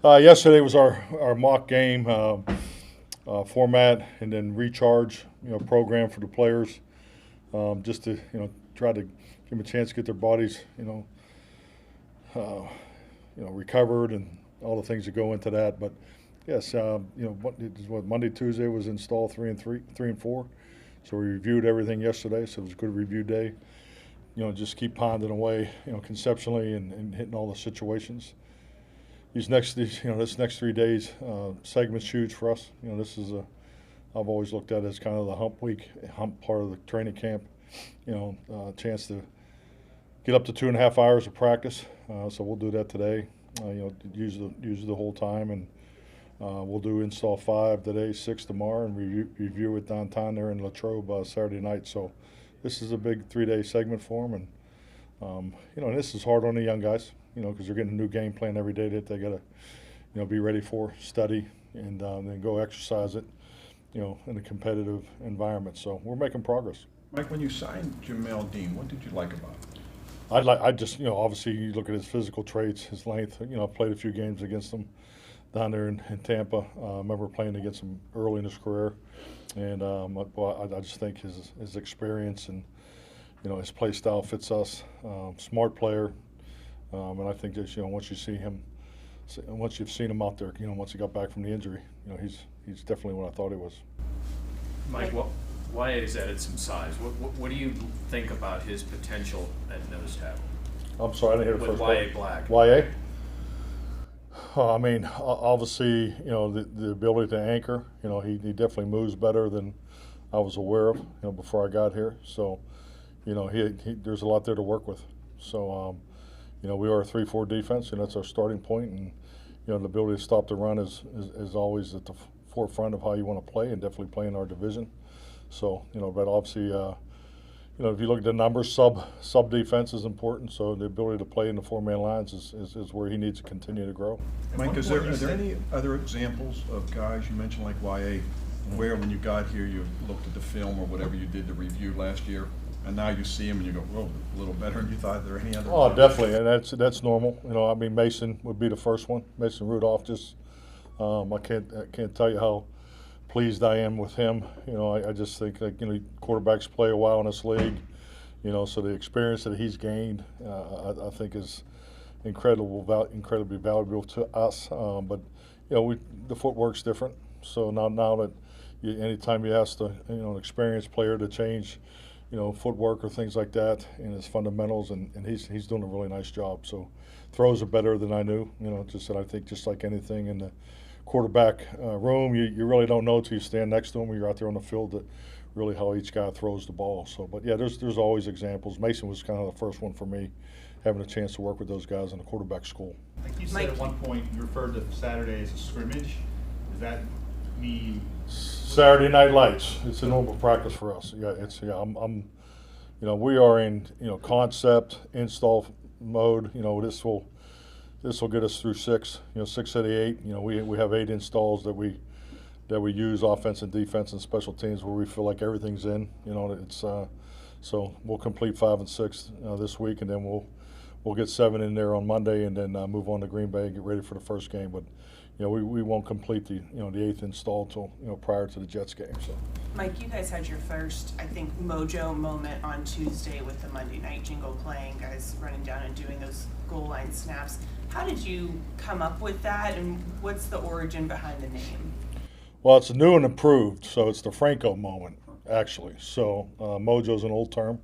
Yesterday was our mock game format and then recharge program for the players, just to try to give them a chance to get their bodies recovered and all the things that go into that. But yes, Monday, Tuesday was install 3 and 4. So we reviewed everything yesterday. So it was a good review day. Just keep ponding away, conceptually and hitting all the situations. This next 3 days, segment's huge for us. This is I've always looked at it as kind of the hump part of the training camp. Chance to get up to 2.5 hours of practice. So we'll do that today. Use the whole time, and we'll do install 5 today, 6 tomorrow, and review it downtown there in Latrobe Saturday night. So this is a big 3-day segment for them, and and this is hard on the young guys. Because they're getting a new game plan every day that they got to, be ready for, study, and then go exercise it, in a competitive environment. So we're making progress. Mike, when you signed Jamel Dean, what did you like about him? I just, obviously you look at his physical traits, his length. I played a few games against him down there in Tampa. I remember playing against him early in his career, and I just think his experience and his play style fits us. Smart player. And I think that once you see him, once you've seen him out there, once he got back from the injury, he's definitely what I thought he was. Mike, YA's added some size. What do you think about his potential at nose tackle? I'm sorry, I didn't hear the first YA Black. YA. I mean, obviously, the ability to anchor. He definitely moves better than I was aware of, before I got here. So, there's a lot there to work with. So. We are a 3-4 defense, and that's our starting point. And the ability to stop the run is always at the forefront of how you want to play, and definitely play in our division. So but obviously, if you look at the numbers, sub defense is important. So the ability to play in the 4-man lines is where he needs to continue to grow. Mike, are there any other examples of guys you mentioned like YA, where when you got here you looked at the film or whatever you did to review last year, and now you see him and you go, whoa, a little better than you thought? Are there any other? Oh, definitely, and that's normal. Mason would be the first one. Mason Rudolph. Just I can't tell you how pleased I am with him. I just think that quarterbacks play a while in this league. So the experience that he's gained, I think is incredibly valuable to us. But the footwork's different. So now that anytime you ask an experienced player to change, footwork or things like that, and his fundamentals, and he's doing a really nice job. So throws are better than I knew. Just that I think just like anything in the quarterback room, you really don't know till you stand next to him or you're out there on the field that really how each guy throws the ball. So, but yeah, there's always examples. Mason was kind of the first one for me, having a chance to work with those guys in the quarterback school. Like you said at one point, you referred to Saturday as a scrimmage. Does that mean Saturday Night Lights? It's a normal practice for us. Yeah, we are in concept install mode. This will get us through 6 out of 8. We have 8 installs that we use, offense and defense and special teams, where we feel like everything's in. So we'll complete 5 and 6 this week, and then we'll get 7 in there on Monday, and then move on to Green Bay and get ready for the first game. But we won't complete the the 8th install till prior to the Jets game. So, Mike, you guys had your first, I think, mojo moment on Tuesday with the Monday Night Jingle playing, guys running down and doing those goal line snaps. How did you come up with that, and what's the origin behind the name? Well, it's new and improved, so it's the Franco moment, actually. So mojo's an old term.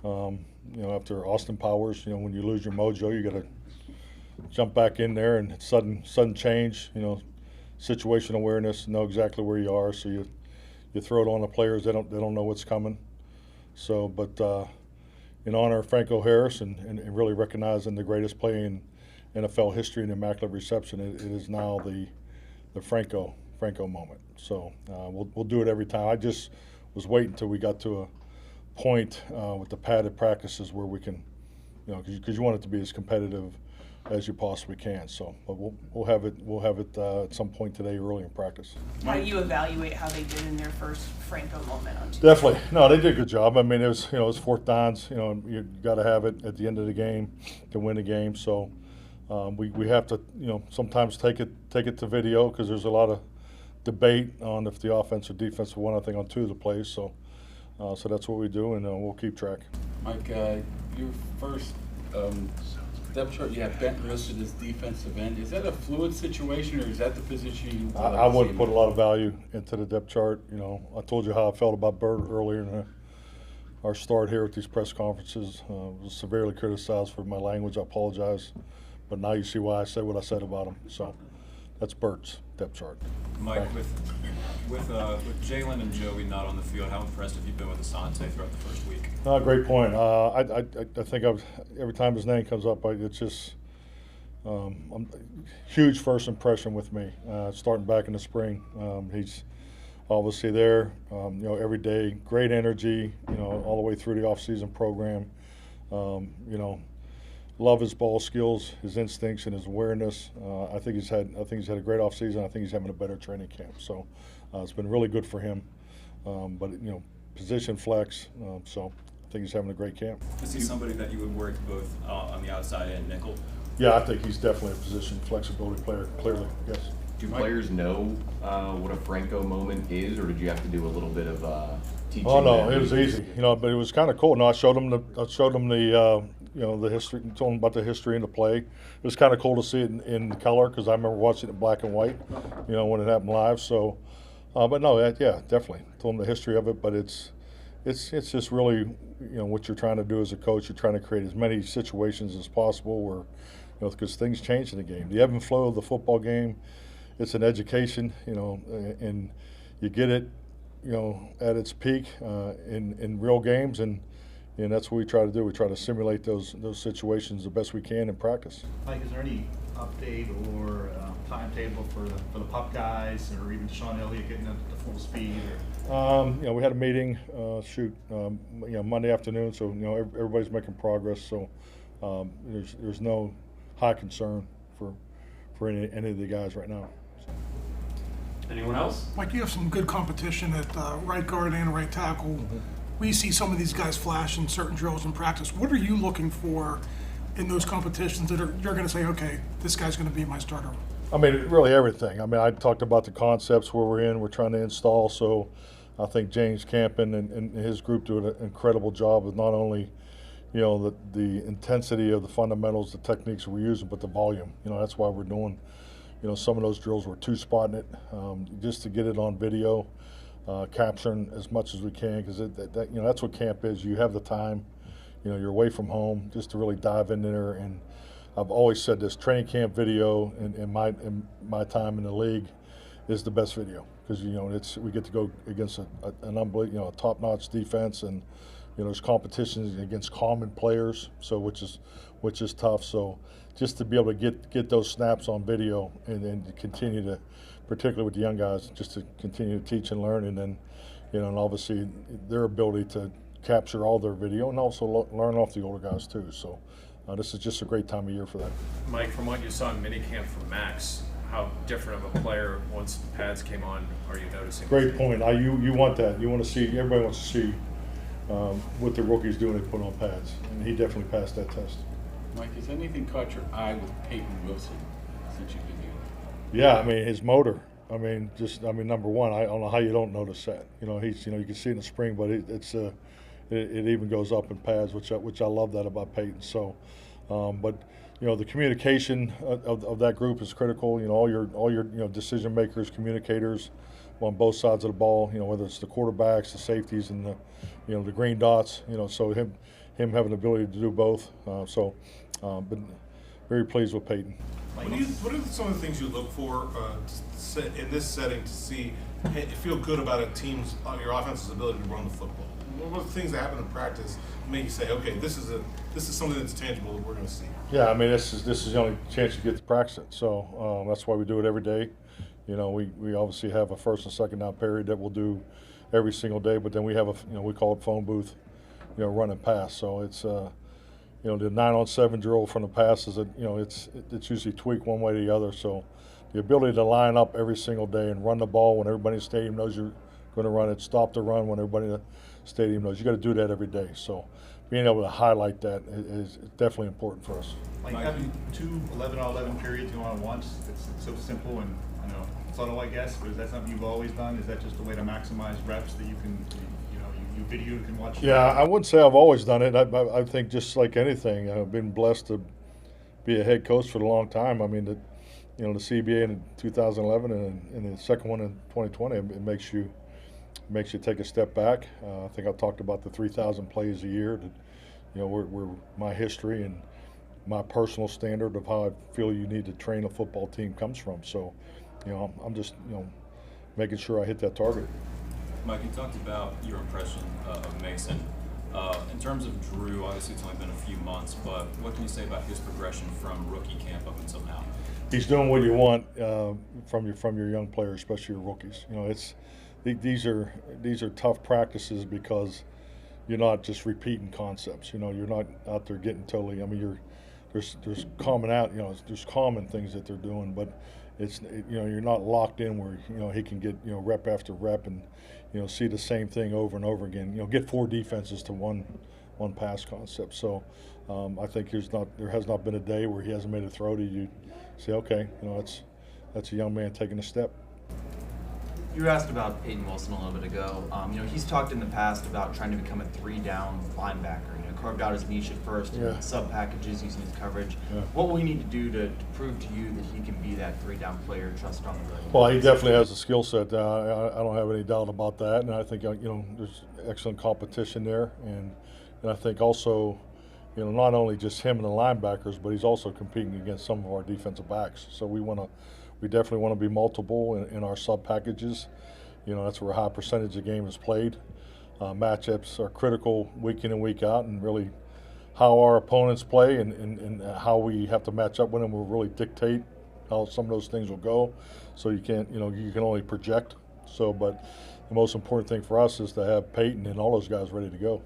After Austin Powers, when you lose your mojo, you got to jump back in there, and sudden change, situation awareness, know exactly where you are. So you throw it on the players; they don't know what's coming. So, but in honor of Franco Harris and really recognizing the greatest play in NFL history in immaculate reception, it is now the Franco moment. So we'll do it every time. I just was waiting until we got to a point with the padded practices where we can, because you want it to be as competitive as you possibly can. So, but we'll have it at some point today, early in practice. How do you evaluate how they did in their first Franco moment on Tuesday? Definitely, no, they did a good job. I mean, it was 4th downs. You got to have it at the end of the game to win the game. So, We have to, sometimes take it to video because there's a lot of debate on if the offense or defense won, I think, on 2 of the plays. So that's what we do, and we'll keep track. Mike, your first depth chart, you have Benton listed as defensive end. Is that a fluid situation, or is that the position you I wouldn't put a lot of value into the depth chart. I told you how I felt about Bert earlier in our start here with these press conferences. Was severely criticized for my language. I apologize. But now you see why I said what I said about him. So that's Bert's depth chart. Mike, with Jalen and Joey not on the field, how impressed have you been with Asante throughout the first week? Great point. I think every time his name comes up, it's just huge first impression with me. Starting back in the spring, he's obviously there. Every day, great energy. All the way through the off-season program. Love his ball skills, his instincts, and his awareness. I think he's had a great offseason. I think he's having a better training camp. So it's been really good for him. But position flex. So I think he's having a great camp. Is he somebody that you would work both on the outside and nickel? Yeah, I think he's definitely a position flexibility player. Clearly, yes. Do players know what a Franco moment is, or did you have to do a little bit of teaching? Oh no, it was easy. But it was kind of cool. No, I showed him the history, told him about the history and the play. It was kind of cool to see it in color because I remember watching it in black and white, when it happened live. So, but no, yeah, definitely told him the history of it. But it's just really, what you're trying to do as a coach. You're trying to create as many situations as possible where, because things change in the game. The ebb and flow of the football game, it's an education, and you get it, at its peak in real games and that's what we try to do. We try to simulate those situations the best we can in practice. Mike, is there any update or timetable for the pup guys, or even Sean Elliott getting up to full speed? We had a meeting Monday afternoon, so everybody's making progress. So there's no high concern for any of the guys right now. Anyone else? Mike, you have some good competition at right guard and right tackle. Mm-hmm. We see some of these guys flash in certain drills in practice. What are you looking for in those competitions that you're going to say, okay, this guy's going to be my starter? I mean, really everything. I mean, I talked about the concepts where we're trying to install. So I think James Campen and his group do an incredible job of not only, the intensity of the fundamentals, the techniques we're using, but the volume. That's why we're doing, some of those drills we're two-spotting it just to get it on video. Capturing as much as we can because that's what camp is. You have the time, you're away from home just to really dive in there. And I've always said this: training camp video in my time in the league is the best video because we get to go against an unbelievable, a top-notch defense, and there's competitions against common players, so which is tough. So just to be able to get those snaps on video and to continue to, particularly with the young guys, just to continue to teach and learn, and then, and obviously their ability to capture all their video and also learn off the older guys too. So this is just a great time of year for that. Mike, from what you saw in minicamp from Max, how different of a player once the pads came on are you noticing? Great point. You want that. You want to see. Everybody wants to see what the rookies do when they put on pads, and he definitely passed that test. Mike, has anything caught your eye with Peyton Wilson since you've been here? Yeah, I mean his motor. Number one, I don't know how you don't notice that. He's you can see it in the spring, but it even goes up in pads, which I love that about Peyton. So, but the communication of that group is critical. All your decision makers, communicators on both sides of the ball. Whether it's the quarterbacks, the safeties, and the green dots. So him having the ability to do both. But very pleased with Peyton. What are some of the things you look for in this setting to feel good about your offense's ability to run the football? What are the things that happen in practice make you say, okay, this is something that's tangible that we're going to see? Yeah, I mean this is the only chance you get to practice it. So that's why we do it every day. We obviously have a first and second down period that we'll do every single day, but then we have we call it phone booth, run and pass. So it's the 9-on-7 drill from the pass is it's usually tweaked one way or the other. So the ability to line up every single day and run the ball when everybody in the stadium knows you're going to run it, stop the run when everybody in the stadium knows. You got to do that every day. So being able to highlight that is definitely important for us. Like having two 11-on-11 periods going on once, it's so simple and, I know, subtle, I guess, but is that something you've always done? Is that just a way to maximize reps that you can, you video can watch? Yeah, I wouldn't say I've always done it. I think just like anything, I've been blessed to be a head coach for a long time. I mean, the CBA in 2011 and the second one in 2020, it makes you take a step back. I think I talked about the 3,000 plays a year. That, where my history and my personal standard of how I feel you need to train a football team comes from. So, I'm just making sure I hit that target. Mike, you talked about your impression of Mason. In terms of Drew, obviously it's only been a few months, but what can you say about his progression from rookie camp up until now? He's doing what you want from your young players, especially your rookies. These are tough practices because you're not just repeating concepts. You're not out there getting totally. I mean, there's there's common things that they're doing, but you're not locked in where he can get rep after rep and see the same thing over and over again. Get four defenses to one pass concept. So I think there has not been a day where he hasn't made a throw to you. Say, okay, that's a young man taking a step. You were asked about Peyton Wilson a little bit ago. He's talked in the past about trying to become a 3-down linebacker. Carved out his niche at first, sub packages using his coverage. Yeah. What will he need to do to prove to you that he can be that 3-down player trusted on the road? Well, he definitely has a skill set. I don't have any doubt about that, and I think there's excellent competition there, and I think also not only just him and the linebackers, but he's also competing against some of our defensive backs. So we definitely want to be multiple in our sub packages. That's where a high percentage of the game is played. Matchups are critical week in and week out, and really how our opponents play and how we have to match up with them will really dictate how some of those things will go. So you can't, you can only project. So, but the most important thing for us is to have Peyton and all those guys ready to go.